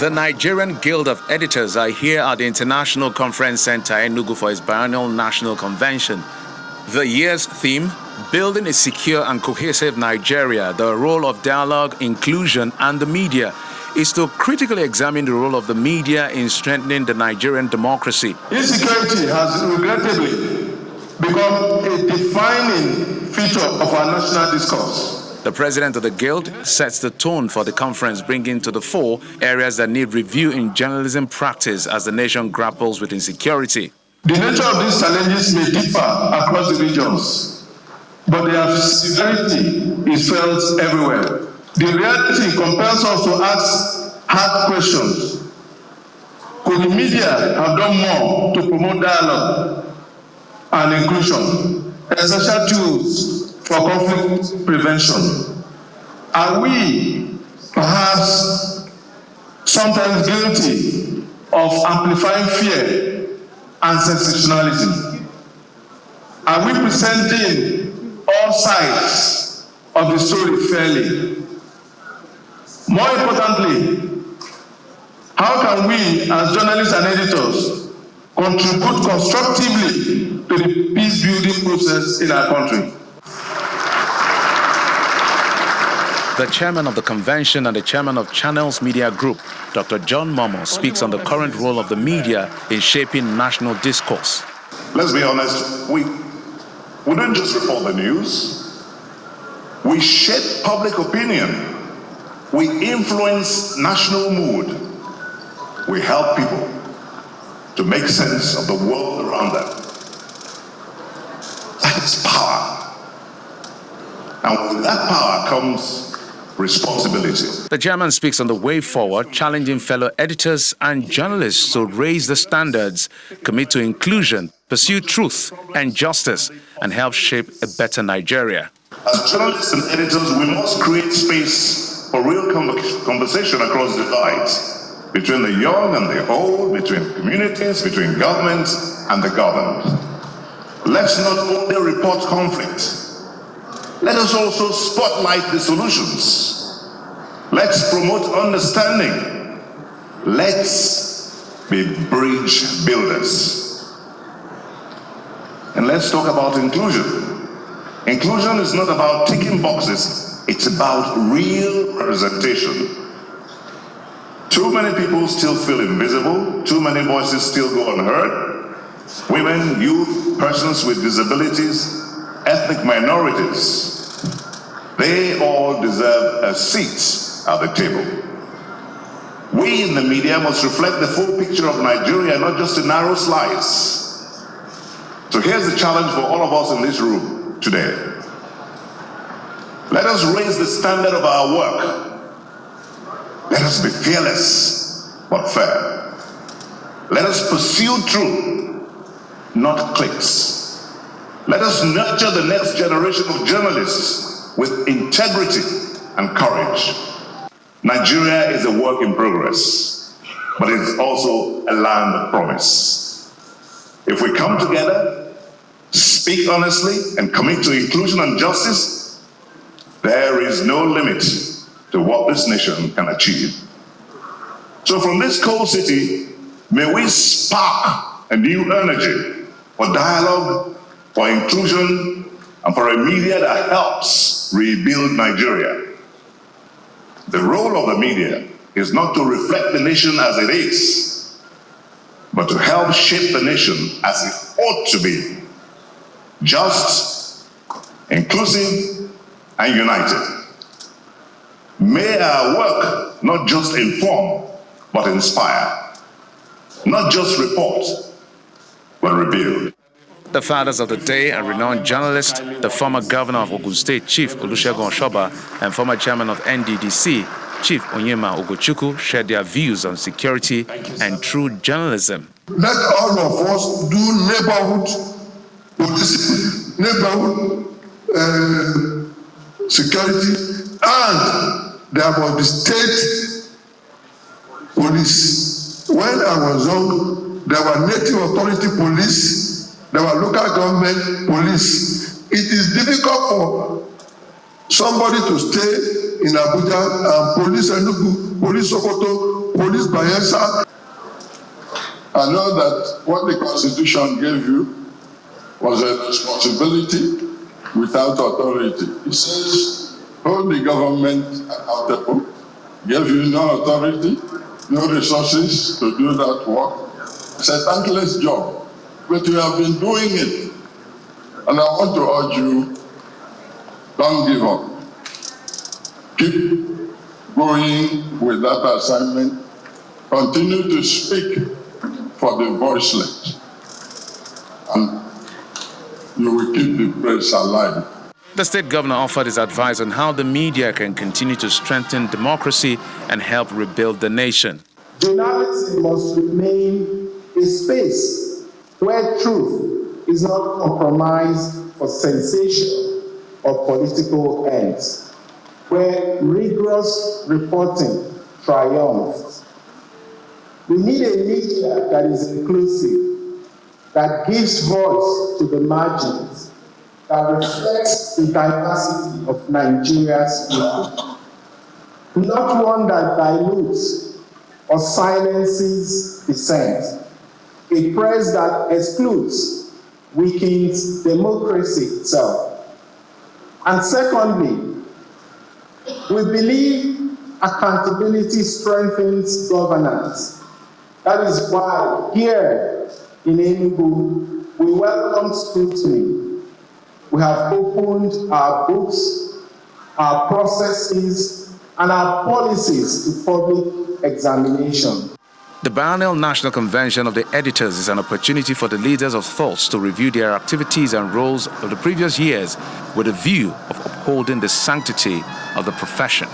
The Nigerian Guild of Editors are here at the International Conference Center in Enugu for its biennial national convention. The year's theme, Building a Secure and Cohesive Nigeria, the role of dialogue, inclusion, and the media, is to critically examine the role of the media in strengthening the Nigerian democracy. Insecurity has regrettably become a defining feature of our national discourse. The president of the Guild sets the tone for the conference, bringing to the fore areas that need review in journalism practice as the nation grapples with insecurity. The nature of these challenges may differ across the regions, but their severity is felt everywhere. The reality compels us to ask hard questions. Could the media have done more to promote dialogue and inclusion, essential tools for conflict prevention? Are we perhaps sometimes guilty of amplifying fear and sensationality? Are we presenting all sides of the story fairly? More importantly, how can we as journalists and editors contribute constructively to the peace-building process in our country? The chairman of the convention and the chairman of Channels Media Group, Dr. John Momo, speaks on the current role of the media in shaping national discourse. Let's be honest, we don't just report the news. We shape public opinion. We influence national mood. We help people to make sense of the world around them. That is power. And with that power comes responsibility. The chairman speaks on the way forward, challenging fellow editors and journalists to raise the standards, commit to inclusion, pursue truth and justice, and help shape a better Nigeria. As journalists and editors, we must create space for real conversation across divides between the young and the old, between communities, between governments and the governed. Let's not only report conflict. Let us also spotlight the solutions. Let's promote understanding. Let's be bridge builders. And let's talk about inclusion. Inclusion is not about ticking boxes. It's about real representation. Too many people still feel invisible. Too many voices still go unheard. Women, youth, persons with disabilities, ethnic minorities, they all deserve a seat at the table. We in the media must reflect the full picture of Nigeria, not just a narrow slice. So here's the challenge for all of us in this room today. Let us raise the standard of our work. Let us be fearless but fair. Let us pursue truth, not clicks. Let us nurture the next generation of journalists with integrity and courage. Nigeria is a work in progress, but it is also a land of promise. If we come together, speak honestly, and commit to inclusion and justice, there is no limit to what this nation can achieve. So from this cold city, may we spark a new energy for dialogue, for inclusion, and for a media that helps rebuild Nigeria. The role of the media is not to reflect the nation as it is, but to help shape the nation as it ought to be. Just, inclusive, and united. May our work not just inform, but inspire. Not just report, but rebuild. The fathers of the day are renowned journalist, the former governor of Ogun State, Chief Olusegun Oshoba, and former chairman of NDDC, Chief Onyema Ogochukwu, shared their views on security and true journalism. Let all of us do neighborhood policing, neighborhood security, and there was the state police. When I was young, there were native authority police, there were local government police. It is difficult for somebody to stay in Abuja and police Enugu, police Sokoto, police Bayelsa. I know that what the Constitution gave you was a responsibility without authority. It says, hold the government accountable, gave you no authority, no resources to do that work. It's a thankless job, but you have been doing it. And I want to urge you, don't give up. Keep going with that assignment. Continue to speak for the voiceless. And you will keep the press alive. The state governor offered his advice on how the media can continue to strengthen democracy and help rebuild the nation. Journalism must remain a space where truth is not compromised for sensation or political ends, where rigorous reporting triumphs. We need a media that is inclusive, that gives voice to the margins, that reflects the diversity of Nigeria's people. Not one that dilutes or silences dissent. A press that excludes weakens democracy itself. And secondly, we believe accountability strengthens governance. That is why here in Enugu, we welcome scrutiny. We have opened our books, our processes, and our policies to public examination. The biennial National Convention of the Editors is an opportunity for the leaders of thoughts to review their activities and roles of the previous years with a view of upholding the sanctity of the profession.